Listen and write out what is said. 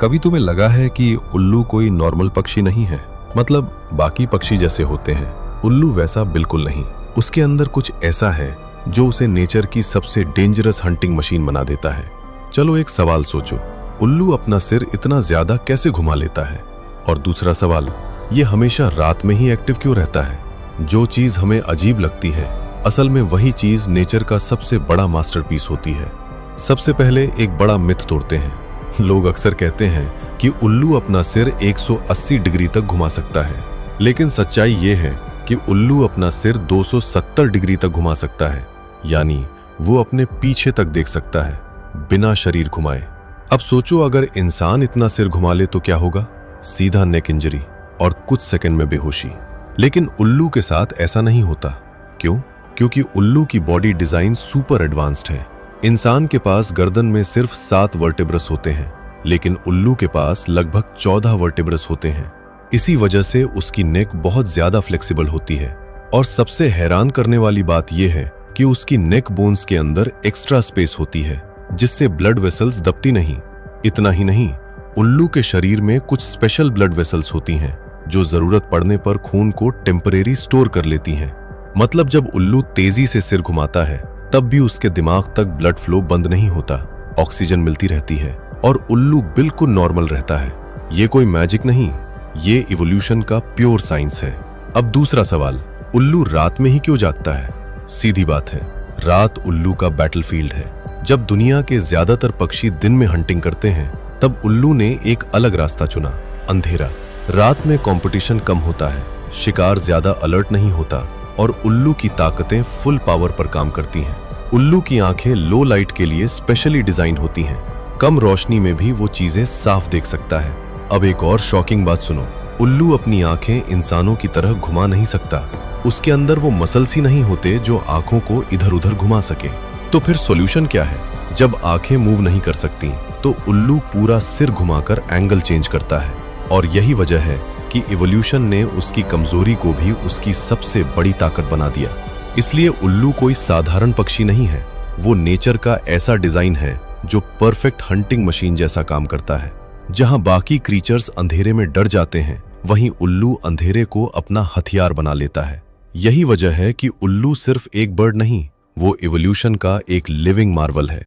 कभी तुम्हें लगा है कि उल्लू कोई नॉर्मल पक्षी नहीं है? मतलब बाकी पक्षी जैसे होते हैं, उल्लू वैसा बिल्कुल नहीं। उसके अंदर कुछ ऐसा है जो उसे नेचर की सबसे डेंजरस हंटिंग मशीन बना देता है। चलो एक सवाल सोचो, उल्लू अपना सिर इतना ज्यादा कैसे घुमा लेता है? और दूसरा सवाल, ये हमेशा रात में ही एक्टिव क्यों रहता है? जो चीज हमें अजीब लगती है, असल में वही चीज नेचर का सबसे बड़ा मास्टरपीस होती है। सबसे पहले एक बड़ा मिथ तोड़ते हैं। लोग अक्सर कहते हैं कि उल्लू अपना सिर 180 डिग्री तक घुमा सकता है, लेकिन सच्चाई ये है कि उल्लू अपना सिर 270 डिग्री तक घुमा सकता है, यानी वो अपने पीछे तक देख सकता है बिना शरीर घुमाए। अब सोचो, अगर इंसान इतना सिर घुमा ले तो क्या होगा? सीधा नेक इंजरी और कुछ सेकंड में बेहोशी। लेकिन उल्लू के साथ ऐसा नहीं होता। क्यों? क्योंकि उल्लू की बॉडी डिजाइन सुपर एडवांस्ड है। इंसान के पास गर्दन में सिर्फ 7 वर्टेब्रस होते हैं, लेकिन उल्लू के पास लगभग 14 वर्टेब्रस होते हैं। इसी वजह से उसकी नेक बहुत ज्यादा फ्लेक्सिबल होती है। और सबसे हैरान करने वाली बात यह है कि उसकी नेक बोन्स के अंदर एक्स्ट्रा स्पेस होती है, जिससे ब्लड वेसल्स दबती नहीं। इतना ही नहीं, उल्लू के शरीर में कुछ स्पेशल ब्लड वेसल्स होती हैं जो जरूरत पड़ने पर खून को टेम्परेरी स्टोर कर लेती हैं। मतलब जब उल्लू तेजी से सिर घुमाता है, तब भी उसके दिमाग तक ब्लड फ्लो बंद नहीं होता, ऑक्सीजन मिलती रहती है और उल्लू बिल्कुल नॉर्मल रहता है। ये कोई मैजिक नहीं, ये इवोल्यूशन का प्योर साइंस है। अब दूसरा सवाल, उल्लू रात में ही क्यों जागता है? सीधी बात है, रात उल्लू का बैटलफील्ड है। जब दुनिया के ज्यादातर पक्षी दिन में हंटिंग करते हैं, तब उल्लू ने एक अलग रास्ता चुना, अंधेरा। रात में कंपटीशन कम होता है, शिकार ज्यादा अलर्ट नहीं होता और उल्लू की ताकतें फुल पावर पर काम करती हैं। उल्लू की आंखें लो लाइट के लिए स्पेशली डिजाइन होती हैं। कम रोशनी में भी वो चीजें साफ देख सकता है। अब एक और शॉकिंग बात सुनो, उल्लू अपनी आंखें इंसानों की तरह घुमा नहीं सकता। उसके अंदर वो मसल्स ही नहीं होते जो आंखों को इधर उधर घुमा सके। तो फिर सॉल्यूशन क्या है? जब आंखें मूव नहीं कर सकती, तो उल्लू पूरा सिर घुमाकर एंगल चेंज करता है। और यही वजह है कि इवोल्यूशन ने उसकी कमजोरी को भी उसकी सबसे बड़ी ताकत बना दिया। इसलिए उल्लू कोई साधारण पक्षी नहीं है, वो नेचर का ऐसा डिजाइन है जो परफेक्ट हंटिंग मशीन जैसा काम करता है। जहां बाकी क्रीचर्स अंधेरे में डर जाते हैं, वहीं उल्लू अंधेरे को अपना हथियार बना लेता है। यही वजह है कि उल्लू सिर्फ एक बर्ड नहीं, वो इवोल्यूशन का एक लिविंग मार्वल है।